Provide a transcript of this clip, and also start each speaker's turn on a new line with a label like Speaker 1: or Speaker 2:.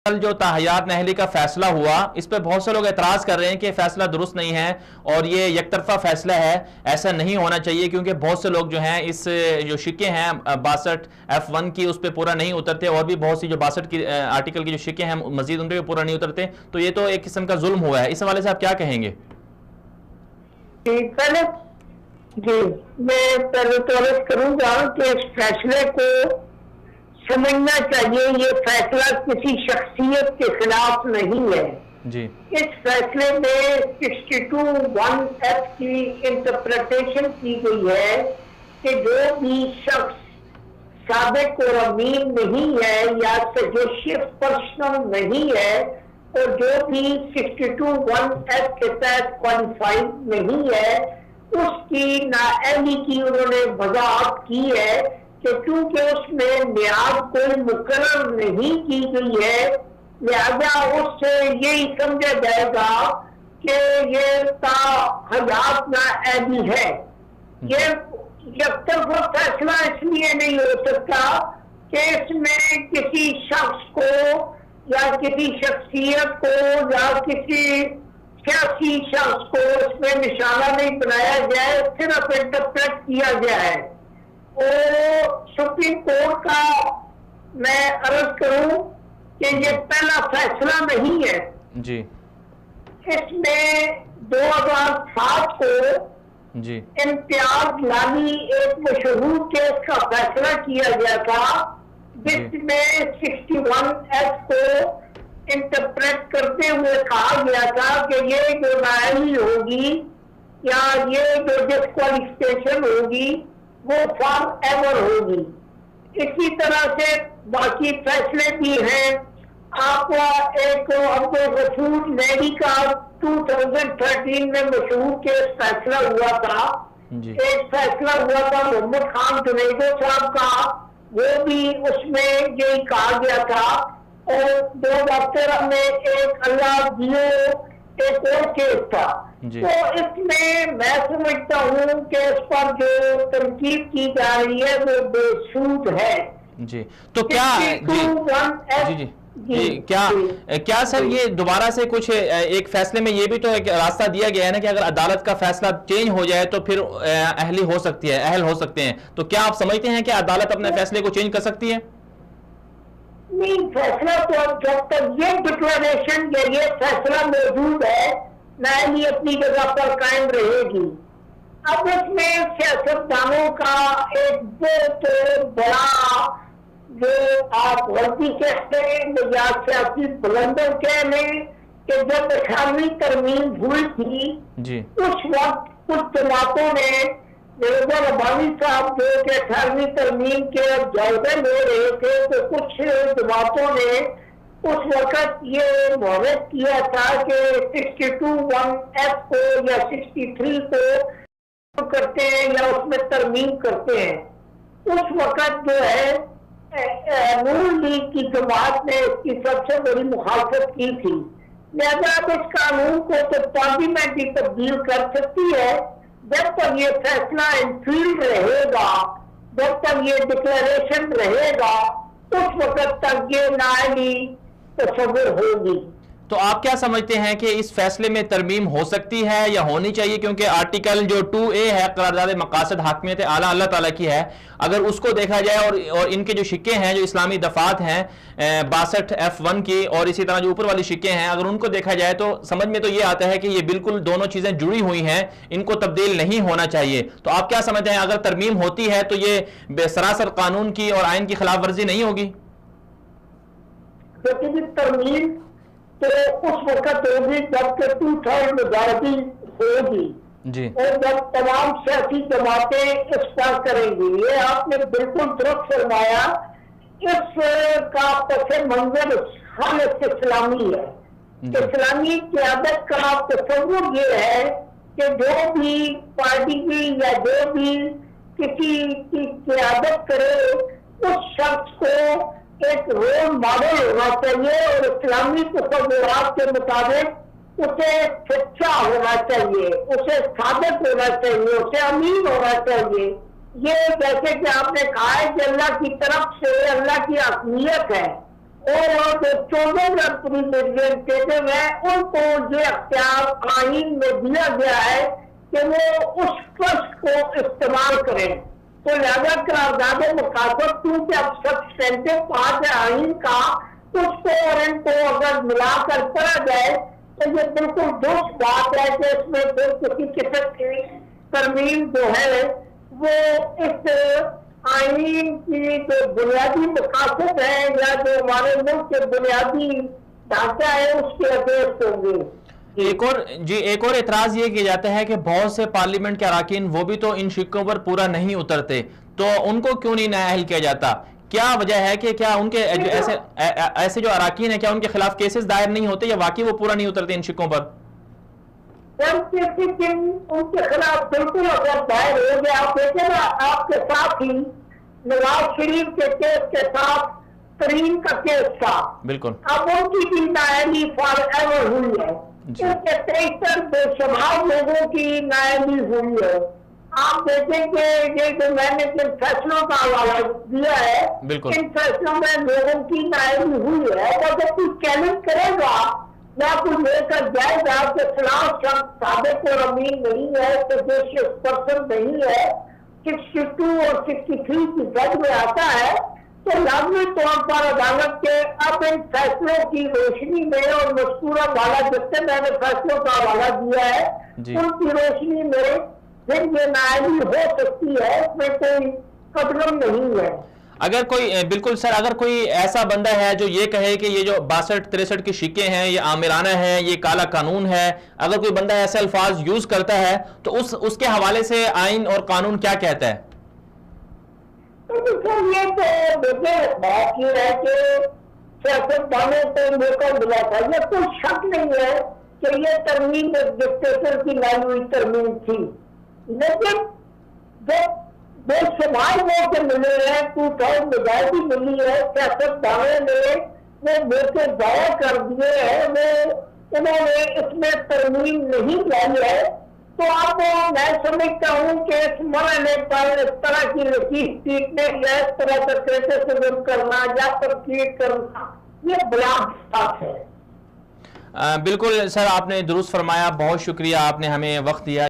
Speaker 1: کل جو تاحیات نہلی کا فیصلہ ہوا اس پہ بہت سے لوگ اعتراض کر رہے ہیں کہ فیصلہ درست نہیں ہے اور یہ یک طرفہ فیصلہ ہے، ایسا نہیں ہونا چاہیے، کیونکہ بہت سے لوگ جو ہیں اس جو شکیں ہیں 62F1 کی اس پہ پورا نہیں اترتے، اور بھی بہت سی جو 62 کی آرٹیکل کی جو شکیں ہیں مزید ان پہ پورا نہیں اترتے، تو یہ تو ایک قسم کا ظلم ہوا ہے۔ اس حوالے سے آپ کیا کہیں گے؟
Speaker 2: جی میں پہلے تو عرض کروں گا کہ اس فیصلے کو سمجھنا چاہیے، یہ فیصلہ کسی شخصیت کے خلاف نہیں ہے
Speaker 1: جی
Speaker 2: اس فیصلے میں 62(1)F کی انٹرپریٹیشن کی گئی ہے کہ جو بھی شخص سابق اور امین نہیں ہے یا سجیشیس پرسنل نہیں ہے اور جو بھی 62(1)F کے تحت کوالیفائڈ نہیں ہے، اس کی نااہلی کی انہوں نے وضاحت کی ہے کہ کیونکہ اس میں میعاد کوئی مقرر نہیں کی گئی ہے، لہذا اس سے یہی سمجھا جائے گا کہ یہ تا حیات نااہلی ہے۔ یہ یک طرفہ فیصلہ اس لیے نہیں ہو سکتا کہ اس میں کسی شخص کو یا کسی شخصیت کو یا کسی سیاسی شخص کو اس میں نشانہ نہیں بنایا جائے، صرف انٹرپریٹ کیا گیا ہے۔ اور سپریم کورٹ کا میں عرض کروں کہ یہ پہلا فیصلہ نہیں ہے
Speaker 1: جی
Speaker 2: اس میں 2007 کو
Speaker 1: جی
Speaker 2: امتیاز لانی ایک مشہور کیس کا فیصلہ کیا گیا تھا، جس میں 61F کو انٹرپریٹ کرتے ہوئے کہا گیا تھا کہ یہ جو نااہلی ہوگی یا یہ جو ڈسکوالیفکیشن ہوگی وہ فار ایور ہوگی۔ اسی طرح سے باقی فیصلے بھی ہیں۔ آپ ایک عبدالغفور لیڈی کا 2013 میں مشہور کیس فیصلہ ہوا تھا، ایک فیصلہ ہوا تھا محمد خان جنیدو صاحب کا، وہ بھی اس میں یہی کہا گیا تھا۔ اور 2013 میں ایک اللہ دیو ایک اور کیس تھا۔ تو اس میں سمجھتا ہوں کہ اس پر جو تنقید کی جا رہی ہے وہ بے سود ہے۔
Speaker 1: جی تو کیا کیا سر یہ دوبارہ سے کچھ ایک فیصلے میں یہ بھی تو ایک راستہ دیا گیا ہے نا کہ اگر عدالت کا فیصلہ چینج ہو جائے تو پھر اہل ہو سکتے ہیں، تو کیا آپ سمجھتے ہیں کہ عدالت اپنے فیصلے کو چینج کر سکتی ہے؟
Speaker 2: نہیں، فیصلہ تو جب تک یہ ڈکلریشن یا یہ فیصلہ موجود ہے نااہلی اپنی جگہ پر قائم رہے گی۔ اب اس میں سیاستدانوں کا ایک بہت بڑا جو آپ غلطی کہتے ہیں یا سیاسی بلندر کہہ لیں کہ جب 18ویں ترمیم ہوئی تھی اس وقت کچھ جماعتوں نے مرزا ربانی صاحب جو کہ 18ویں ترمیم کے جائزے لے رہے تھے، تو کچھ جماعتوں نے اس وقت یہ معرض کیا تھا کہ 62(1)F کو یا 63 کو کرتے ہیں یا اس میں ترمیم کرتے ہیں۔ اس وقت جو ہے نون لیگ کی جماعت نے اس کی سب سے بڑی مخالفت کی تھی، لہذا اب اس قانون کو تو پارلیمنٹ بھی تبدیل کر سکتی ہے جب تک یہ فیصلہ انفیلڈ رہے گا، جب تک یہ ڈکلیریشن رہے گا اس وقت تک یہ نااہلی تصور ہوگی۔
Speaker 1: تو آپ کیا سمجھتے ہیں کہ اس فیصلے میں ترمیم ہو سکتی ہے یا ہونی چاہیے؟ کیونکہ آرٹیکل جو 2A ہے قرارداد مقاصد حاکمیت اعلیٰ اللہ تعالیٰ کی ہے، اگر اس کو دیکھا جائے اور ان کے جو شکیں ہیں جو اسلامی دفعات ہیں 62F1 کی اور اسی طرح جو اوپر والی شکیں ہیں، اگر ان کو دیکھا جائے تو سمجھ میں تو یہ آتا ہے کہ یہ بالکل دونوں چیزیں جڑی ہوئی ہیں، ان کو تبدیل نہیں ہونا چاہیے۔ تو آپ کیا سمجھتے ہیں اگر ترمیم ہوتی ہے تو یہ سراسر قانون کی اور آئین کی خلاف ورزی نہیں ہوگی؟
Speaker 2: ترمیم تو اس وقت ہوگی جب کہ 2/3 میجارٹی ہوگی اور جب تمام سیاسی جماعتیں اس پر کریں گی۔ یہ آپ نے بالکل درست فرمایا، اس کا پس منظر خالص اسلامی ہے۔ اسلامی قیادت کا تصور یہ ہے کہ جو بھی پارٹی کی یا جو بھی کسی کی قیادت کرے اس شخص کو ایک رول ماڈل ہونا چاہیے اور اسلامی تصورات کے مطابق اسے سچا ہونا چاہیے، اسے صادق ہونا چاہیے، اسے امین ہونا چاہیے۔ یہ جیسے کہ آپ نے کہا ہے کہ اللہ کی طرف سے اللہ کی حکمیت ہے، اور جو 14 پریزیڈنٹ تھے ان کو یہ اختیار آئین میں دیا گیا ہے کہ وہ اس ٹرسٹ کو استعمال کریں. تو لہذا قرارداد مقاصد کیونکہ اب سبسٹینٹو پارٹ ہے آئین کا، تو اس کو اور ان کو اگر ملا کر پڑھا جائے تو یہ بالکل درست بات ہے کہ اس میں کسی قسم کی ترمیم جو ہے وہ اس آئین کی جو بنیادی مقاصد ہیں یا جو ہمارے ملک کے بنیادی ڈھانچہ ہے اس کے اگینسٹ ہوں گے.
Speaker 1: ایک اور اعتراض یہ کیا جاتا ہے کہ بہت سے پارلیمنٹ کے اراکین وہ بھی تو ان شکوں پر پورا نہیں اترتے، تو ان کو کیوں نہیں نااہل کیا جاتا؟ کیا وجہ ہے کہ کیا ان کے ایسے جو اراکین ہیں کیا ان کے خلاف کیسز دائر نہیں ہوتے یا واقعی وہ پورا نہیں اترتے ان شکوں پر؟
Speaker 2: ان کے خلاف بالکل اگر دائر ہو گیا، آپ دیکھیں نا آپ کے ساتھ ہی نواز شریف کے کیس کے ساتھ ترین کا کیس تھا، بالکل اب ان کی بھی نااہلی فار ایور ہوئی ہے. ان کے 73 بے شمار لوگوں کی نااہلی ہوئی ہے. آپ دیکھیں کہ یہ جو میں نے جن فیصلوں کا حوالہ دیا ہے ان فیصلوں میں لوگوں کی نااہلی ہوئی ہے. اور جب کوئی چیلنج کرے گا یا کوئی لے کر جائے گا کہ فلاں شخص سابق اور امین نہیں ہے، سیڈیشیس پرسن نہیں ہے، 62 اور 63 کی جج میں آتا ہے، تو لازمی طور پر عدالت کے اب ان فیصلوں کی روشنی میں اور مذکورہ حوالہ جتنے میں نے فیصلوں کا حوالہ دیا ہے ان کی روشنی میں پھر یہ نااہلی ہو سکتی ہے، اس میں کوئی قدغن نہیں ہے.
Speaker 1: اگر کوئی بالکل سر، اگر کوئی ایسا بندہ ہے جو یہ کہے کہ یہ جو 62-63 کی شکیں ہیں یہ آمرانہ ہیں، یہ کالا قانون ہے، اگر کوئی بندہ ایسے الفاظ یوز کرتا ہے تو اس کے حوالے سے آئین اور قانون کیا کہتا ہے؟
Speaker 2: یہ تو بات یہ ہے کہ سیاستدانوں کو موقع ملا تھا، یہ کوئی شک نہیں ہے کہ یہ ترمیم ڈکٹیٹر کی لائی ہوئی ترمیم تھی، لیکن جب بے شمار موقع ملے ہیں، 2000 مجاہدی ملی ہے، سیاستدانوں نے وہ موقع ضائع کر دیے ہیں، انہوں نے اس میں ترمیم نہیں لائی ہے. تو اب میں سمجھتا ہوں کہ اس مرحلے پر اس طرح کی لطیف پیٹنے یا اس طرح کا کریٹیسزم کرنا یا تنقید کرنا یہ بلا بات ہے.
Speaker 1: بالکل سر، آپ نے درست فرمایا، بہت شکریہ، آپ نے ہمیں وقت دیا.